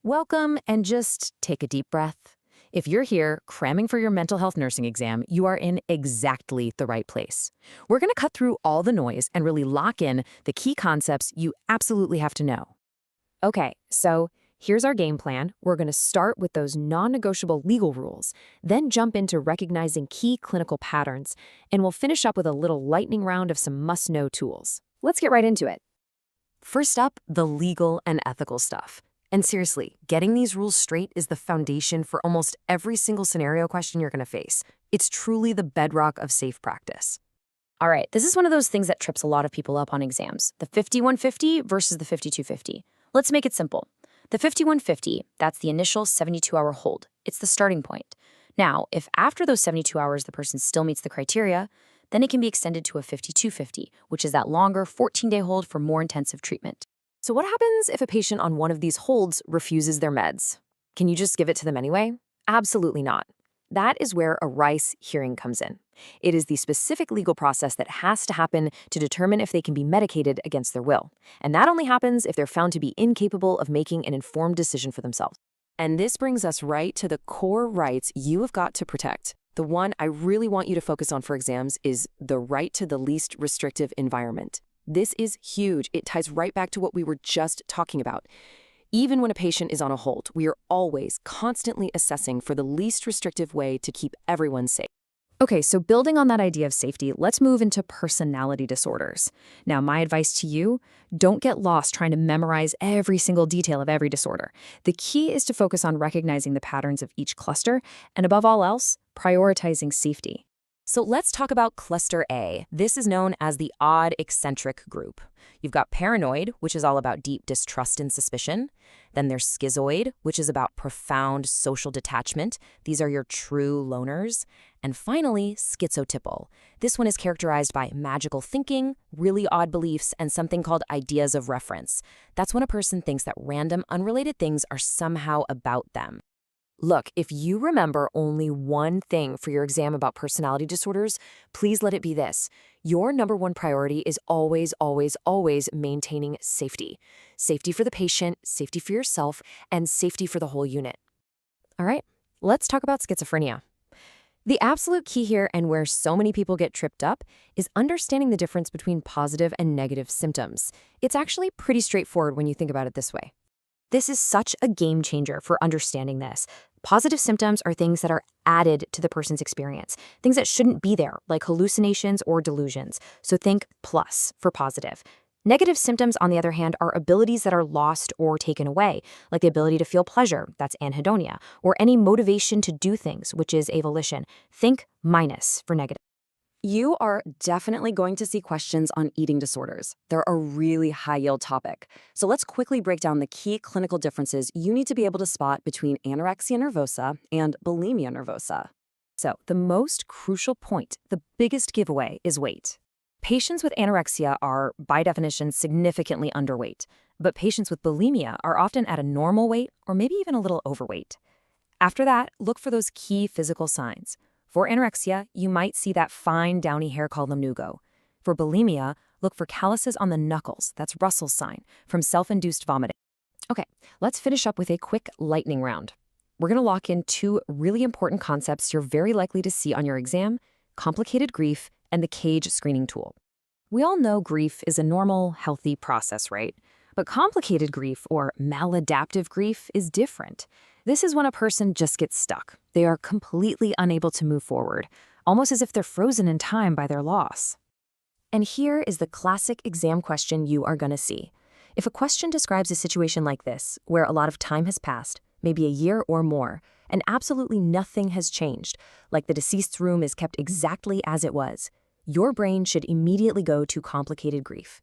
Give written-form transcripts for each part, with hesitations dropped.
Welcome, and just take a deep breath. If you're here cramming for your mental health nursing exam, you are in exactly the right place. We're going to cut through all the noise and really lock in the key concepts you absolutely have to know. Okay, so here's our game plan. We're going to start with those non-negotiable legal rules, then jump into recognizing key clinical patterns, and we'll finish up with a little lightning round of some must-know tools. Let's get right into it. First up, the legal and ethical stuff. And seriously, getting these rules straight is the foundation for almost every single scenario question you're going to face. It's truly the bedrock of safe practice. All right, this is one of those things that trips a lot of people up on exams, the 5150 versus the 5250. Let's make it simple. The 5150, that's the initial 72-hour hold. It's the starting point. Now, if after those 72 hours the person still meets the criteria, then it can be extended to a 5250, which is that longer 14-day hold for more intensive treatment. So what happens if a patient on one of these holds refuses their meds? Can you just give it to them anyway? Absolutely not. That is where a RICE hearing comes in. It is the specific legal process that has to happen to determine if they can be medicated against their will. And that only happens if they're found to be incapable of making an informed decision for themselves. And this brings us right to the core rights you have got to protect. The one I really want you to focus on for exams is the right to the least restrictive environment. This is huge. It ties right back to what we were just talking about. Even when a patient is on a hold, we are always constantly assessing for the least restrictive way to keep everyone safe. Okay, so building on that idea of safety, let's move into personality disorders. Now, my advice to you, don't get lost trying to memorize every single detail of every disorder. The key is to focus on recognizing the patterns of each cluster, and above all else, prioritizing safety. So let's talk about Cluster A. This is known as the odd eccentric group. You've got paranoid, which is all about deep distrust and suspicion. Then there's schizoid, which is about profound social detachment. These are your true loners. And finally, schizotypal. This one is characterized by magical thinking, really odd beliefs, and something called ideas of reference. That's when a person thinks that random, unrelated things are somehow about them. Look, if you remember only one thing for your exam about personality disorders, please let it be this. Your number one priority is always, always, always maintaining safety. Safety for the patient, safety for yourself, and safety for the whole unit. All right, let's talk about schizophrenia. The absolute key here, and where so many people get tripped up, is understanding the difference between positive and negative symptoms. It's actually pretty straightforward when you think about it this way. This is such a game changer for understanding this. Positive symptoms are things that are added to the person's experience, things that shouldn't be there, like hallucinations or delusions. So think plus for positive. Negative symptoms, on the other hand, are abilities that are lost or taken away, like the ability to feel pleasure, that's anhedonia, or any motivation to do things, which is avolition. Think minus for negative. You are definitely going to see questions on eating disorders. They're a really high-yield topic. So let's quickly break down the key clinical differences you need to be able to spot between anorexia nervosa and bulimia nervosa. So the most crucial point, the biggest giveaway, is weight. Patients with anorexia are, by definition, significantly underweight, but patients with bulimia are often at a normal weight or maybe even a little overweight. After that, look for those key physical signs. For anorexia, you might see that fine, downy hair called lemnugo. For bulimia, look for calluses on the knuckles, that's Russell's sign, from self-induced vomiting. Okay, let's finish up with a quick lightning round. We're going to lock in two really important concepts you're very likely to see on your exam: complicated grief and the CAGE screening tool. We all know grief is a normal, healthy process, right? But complicated grief, or maladaptive grief, is different. This is when a person just gets stuck. They are completely unable to move forward, almost as if they're frozen in time by their loss. And here is the classic exam question you are going to see. If a question describes a situation like this, where a lot of time has passed, maybe a year or more, and absolutely nothing has changed, like the deceased's room is kept exactly as it was, your brain should immediately go to complicated grief.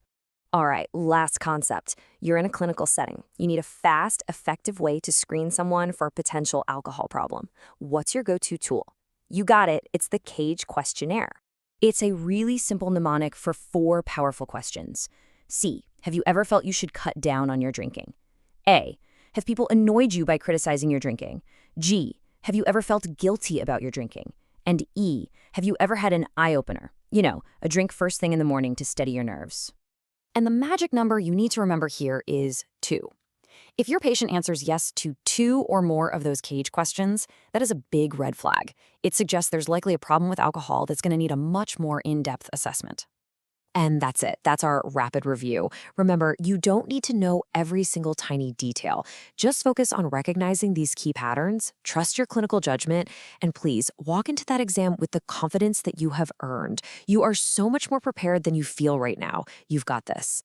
All right, last concept. You're in a clinical setting. You need a fast, effective way to screen someone for a potential alcohol problem. What's your go-to tool? You got it. It's the CAGE questionnaire. It's a really simple mnemonic for 4 powerful questions. C, have you ever felt you should cut down on your drinking? A, have people annoyed you by criticizing your drinking? G, have you ever felt guilty about your drinking? And E, have you ever had an eye-opener? You know, a drink first thing in the morning to steady your nerves. And the magic number you need to remember here is 2. If your patient answers yes to 2 or more of those cage questions, that is a big red flag. It suggests there's likely a problem with alcohol that's going to need a much more in-depth assessment. And that's it. That's our rapid review. Remember, you don't need to know every single tiny detail. Just focus on recognizing these key patterns, trust your clinical judgment, and please walk into that exam with the confidence that you have earned. You are so much more prepared than you feel right now. You've got this.